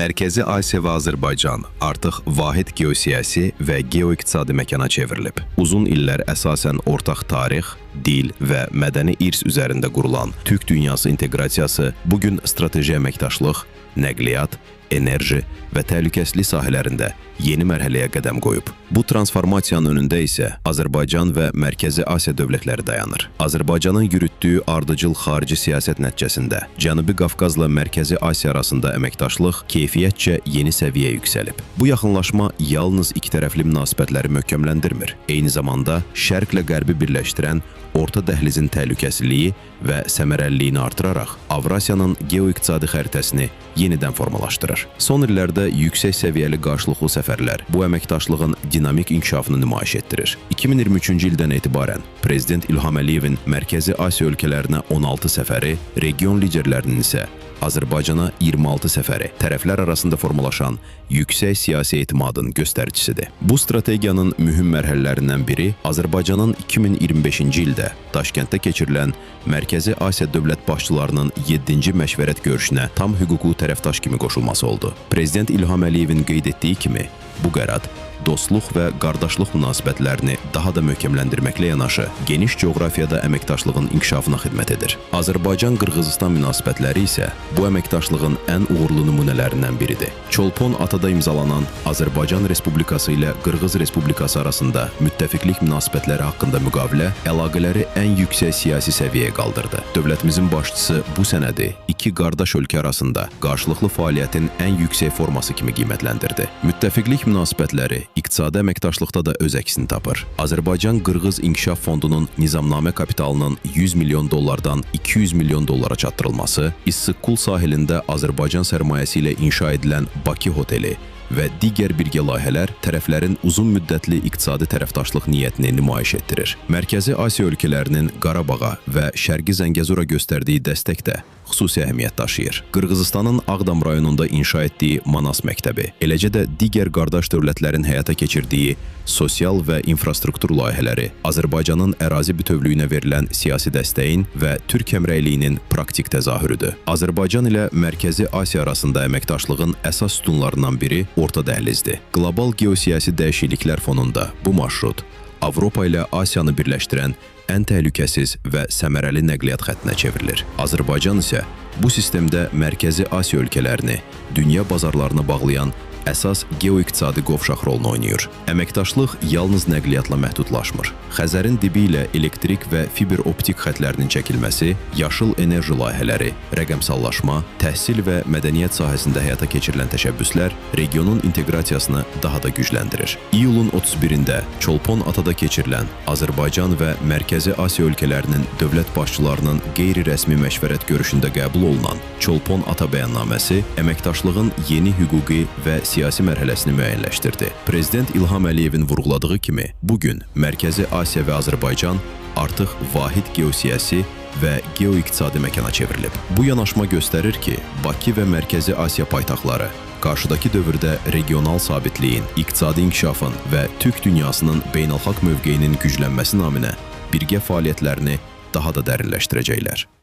Mərkəzi Asiya və Azərbaycan artıq vahid geosiyasi və geoiqtisadi məkana çevrilib. Uzun illər əsasən ortaq tarix, dil və mədəni irs üzərində qurulan Türk dünyası inteqrasiyası bugün strateji əməkdaşlıq, nəqliyyat, enerji və təhlükəsizlik sahələrində yeni mərhələyə qədəm qoyub. Bu transformasiyanın önündə isə Azərbaycan və Mərkəzi Asiya dövlətləri dayanır. Azərbaycanın yürütdüyü ardıcıl xarici siyasət nəticəsində Cənubi Qafqazla Mərkəzi Asiya arasında əməkdaşlıq keyfiyyətcə yeni səviyyəyə yüksəlib. Bu yaxınlaşma yalnız ikitərəfli münasibətləri möhkəmləndirmir, eyni zamanda Şərqlə Qərbi birləşdirən orta dəhlizin təhlükəsizliyi və səmərəliliyini artıraraq Avrasiyanın geoiqtisadi xəritəsini yenidən formalaşdırır. Son illərdə yüksək səviyyəli qarşılıqlı səfərlər bu əməkdaşlığın dinamik inkişafını nümayiş etdirir. 2023-cü ildən etibarən Prezident İlham Əliyevin Mərkəzi Asiya ölkələrinə 16 səfəri, region liderlərinin isə Azərbaycana 26 səfəri tərəflər arasında formalaşan yüksək siyasi etimadın göstəricisidir. Bu strategiyanın mühüm mərhələlərindən biri Azərbaycanın 2025-ci ildə Daşkənddə keçirilən Mərkəzi Asiya dövlət başçılarının 7-ci məşvərət görüşünə tam hüquqlu tərəfdaş kimi qoşulması oldu. Prezident İlham Əliyevin qeyd etdiyi kimi, bu qərad dostluq və qardaşlıq münasibətlərini daha da möhkəmləndirməklə yanaşı, geniş coğrafiyada əməkdaşlığın inkişafına xidmət edir. Azərbaycan-Qırğızıstan münasibətləri isə bu əməkdaşlığın ən uğurlu nümunələrindən biridir. Çolpon Atada imzalanan Azərbaycan Respublikası ilə Qırğız Respublikası arasında müttəfiqlik münasibətləri haqqında müqavilə əlaqələri ən yüksək siyasi səviyyəyə qaldırdı. Dövlətimizin başçısı bu sənədi iki qardaş ölkə arasında qarşılıqlı fəaliyyətin ən yüksək forması kimi qiymətləndirdi. Müttəfiqlik münasibətləri iqtisadi əməkdaşlıqda da öz əksini tapır. Azərbaycan-Qırğız İnkişaf Fondunun nizamnamə kapitalının 100 milyon dollardan 200 milyon dollara çatdırılması, İssıq-Kul sahilində Azərbaycan sərmayəsi ilə inşa edilən Bakı Hoteli və digər birgə layihələr tərəflərin uzun müddətli iqtisadi tərəfdaşlıq niyyətini nümayiş etdirir. Mərkəzi Asiya ölkələrinin Qarabağa və Şərqi Zəngəzura göstərdiyi dəstək də xüsusi əhəmiyyət daşıyır. Qırğızıstanın Ağdam rayonunda inşa etdiyi Manas məktəbi, eləcə də digər qardaş dövlətlərin həyata keçirdiyi sosial və infrastruktur layihələri Azərbaycanın ərazi bütövlüyünə verilən siyasi dəstəyin və Türk həmrəyliyinin praktik təzahürüdür. Azərbaycan ilə Mərkəzi Asiya arasında əməkdaşlığın əsas sütunlarından biri orta dəhlizdir. Qlobal geosiyasi dəyişikliklər fonunda bu marşrut Avropa ilə Asiyanı birləşdirən ən təhlükəsiz və səmərəli nəqliyyat xəttinə çevrilir. Azərbaycan isə bu sistemdə Mərkəzi Asiya ölkələrini dünya bazarlarına bağlayan əsas geoiqtisadi qovşaq rolunu oynayır. Əməkdaşlıq yalnız nəqliyyatla məhdudlaşmır. Xəzərin dibi ilə elektrik və fiber optik xətlərinin çəkilməsi, yaşıl enerji layihələri, rəqəmsallaşma, təhsil və mədəniyyət sahəsində həyata keçirilən təşəbbüslər regionun inteqrasiyasını daha da gücləndirir. İyulun 31-də Çolpon Atada keçirilən Azərbaycan və Mərkəzi Asiya ölkələrinin dövlət başçılarının qeyri-rəsmi məşvərət görüşündə qəbul olunan Çolpon Ata bəyannaməsi əməkdaşlığın yeni hüquqi və siyasi mərhələsini müəyyənləşdirdi. Prezident İlham Əliyevin vurğuladığı kimi, bugün Mərkəzi Asiya və Azərbaycan artıq vahid geosiyasi və geoiqtisadi məkana çevrilib. Bu yanaşma göstərir ki, Bakı və Mərkəzi Asiya paytaxtları qarşıdakı dövrdə regional sabitliyin, iqtisadi inkişafın və Türk dünyasının beynəlxalq mövqeyinin güclənməsi naminə birgə fəaliyyətlərini daha da dərinləşdirəcəklər.